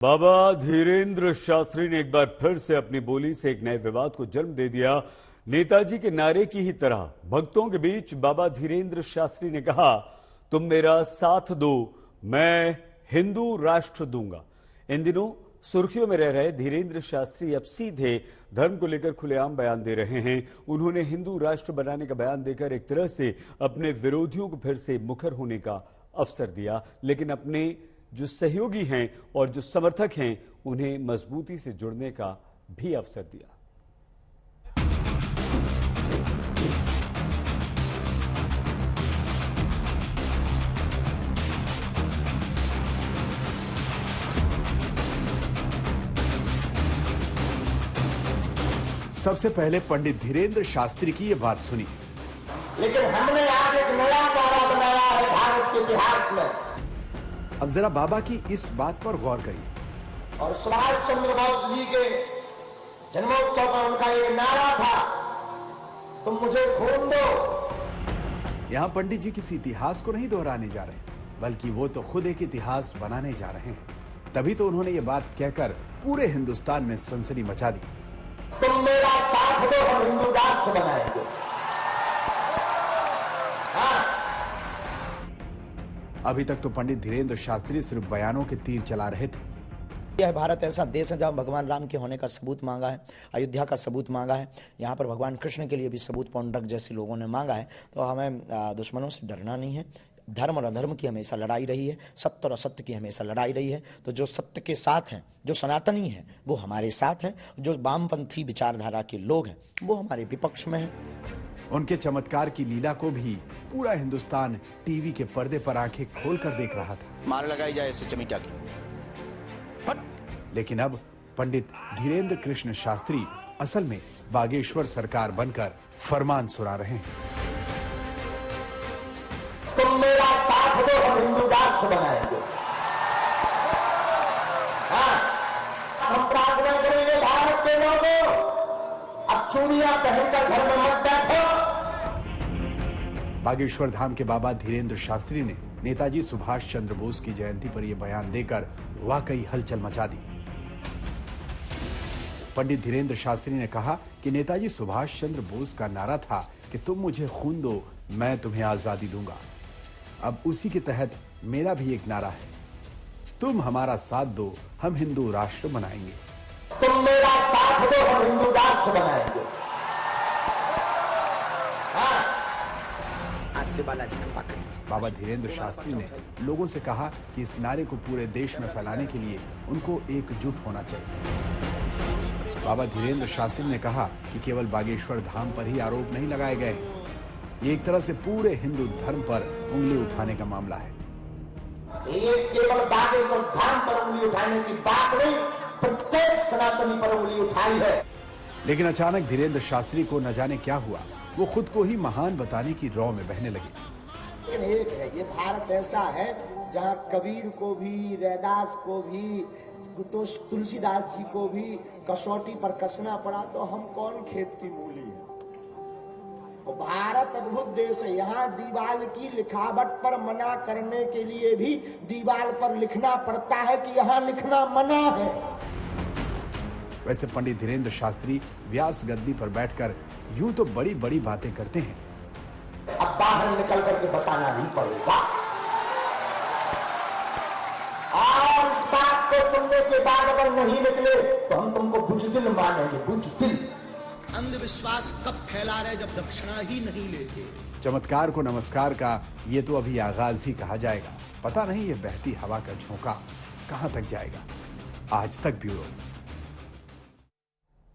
बाबा धीरेन्द्र शास्त्री ने एक बार फिर से अपनी बोली से एक नए विवाद को जन्म दे दिया। नेताजी के नारे की ही तरह भक्तों के बीच बाबा धीरेन्द्र शास्त्री ने कहा, तुम मेरा साथ दो, मैं हिंदू राष्ट्र दूंगा। इन दिनों सुर्खियों में रह रहे धीरेन्द्र शास्त्री अब सीधे धर्म को लेकर खुलेआम बयान दे रहे हैं। उन्होंने हिंदू राष्ट्र बनाने का बयान देकर एक तरह से अपने विरोधियों को फिर से मुखर होने का अवसर दिया, लेकिन अपने जो सहयोगी हैं और जो समर्थक हैं उन्हें मजबूती से जुड़ने का भी अवसर दिया। सबसे पहले पंडित धीरेन्द्र शास्त्री की ये बात सुनी। लेकिन हमने आज एक नया नारा बनाया है भारत के इतिहास में। अब जरा बाबा की इस बात पर गौर करिए। और सुभाष चंद्र बोस जी के जन्मोत्सव का उनका एक नारा था, तुम मुझे खून दो। यहाँ पंडित जी किसी इतिहास को नहीं दोहराने जा रहे, बल्कि वो तो खुद एक इतिहास बनाने जा रहे हैं। तभी तो उन्होंने ये बात कहकर पूरे हिंदुस्तान में सनसनी मचा दी। तुम मेरा साथ दो, हम हिंदू राष्ट्र बनाएंगे। अभी तक तो पंडित धीरेन्द्र शास्त्री सिर्फ बयानों के तीर चला रहे थे। यह भारत ऐसा देश है जहां भगवान राम के होने का सबूत मांगा है, अयोध्या का सबूत मांगा है, यहाँ पर भगवान कृष्ण के लिए भी सबूत पौंड्रक जैसे लोगों ने मांगा है। तो हमें दुश्मनों से डरना नहीं है। धर्म और अधर्म की हमेशा लड़ाई रही है, सत्य और असत्य की हमेशा लड़ाई रही है। तो जो सत्य के साथ हैं, जो सनातनी हैं, वो हमारे साथ हैं। जो वामपंथी विचारधारा के लोग हैं वो हमारे विपक्ष में हैं। उनके चमत्कार की लीला को भी पूरा हिंदुस्तान टीवी के पर्दे पर आंखें खोलकर देख रहा था। मार लगाई जाए इसे चमीटा की। लेकिन अब पंडित धीरेन्द्र कृष्ण शास्त्री असल में बागेश्वर सरकार बनकर फरमान सुना रहे हैं। तुम मेरा साथ दो, हम हिंदू राष्ट्र बनाएंगे। हम प्रार्थना करेंगे भारत के लोगों, अब चूड़ियां पहनकर घर में मत बैठो। बागेश्वर धाम के बाबा धीरेन्द्र शास्त्री ने नेताजी सुभाष चंद्र बोस की जयंती पर यह बयान देकर वाकई हलचल मचा दी। पंडित धीरेन्द्र शास्त्री ने कहा कि नेताजी सुभाष चंद्र बोस का नारा था कि तुम मुझे खून दो, मैं तुम्हें आजादी दूंगा। अब उसी के तहत मेरा भी एक नारा है, तुम हमारा साथ दो, हम हिंदू राष्ट्र बनाएंगे। तुम मेरा साथ दो, हम हिंदू राष्ट्र बनाएंगे। बाबा धीरेन्द्र शास्त्री ने लोगों से कहा कि इस नारे को पूरे देश में फैलाने के लिए उनको एकजुट होना चाहिए। बाबा धीरेन्द्र शास्त्री ने कहा कि केवल बागेश्वर धाम पर ही आरोप नहीं लगाए गए, ये एक तरह से पूरे हिंदू धर्म पर उंगली उठाने का मामला है। ये केवल बागेश्वर धाम पर उंगली उठाने की बात नहीं, प्रत्येक सनातनी पर उंगली उठाई है। लेकिन अचानक धीरेन्द्र शास्त्री को न जाने क्या हुआ, वो खुद को ही महान बताने की रौ में बहने लगे। लेकिन एक है, ये भारत ऐसा है जहाँ कबीर को भी, रैदास को भी, तो तुलसीदास जी को भी कसौटी पर कसना पड़ा, तो हम कौन खेत की मूली है। तो भारत अद्भुत देश है, यहाँ दीवाल की लिखावट पर मना करने के लिए भी दीवाल पर लिखना पड़ता है कि यहाँ लिखना मना है। वैसे पंडित धीरेन्द्र शास्त्री व्यास गद्दी पर बैठकर यूं तो बड़ी बड़ी बातें करते हैं, अब बाहर निकल करके बताना ही पड़ेगा। और इस बात को सुनने के बाद अगर नहीं निकले तो हम तुमको बुजदिल मानेंगे, बुजदिल। अंधविश्वास कब फैला रहे जब दक्षिणा ही नहीं लेते। चमत्कार को नमस्कार का ये तो अभी आगाज ही कहा जाएगा। पता नहीं ये बहती हवा का झोंका कहां तक जाएगा। आज तक ब्यूरो।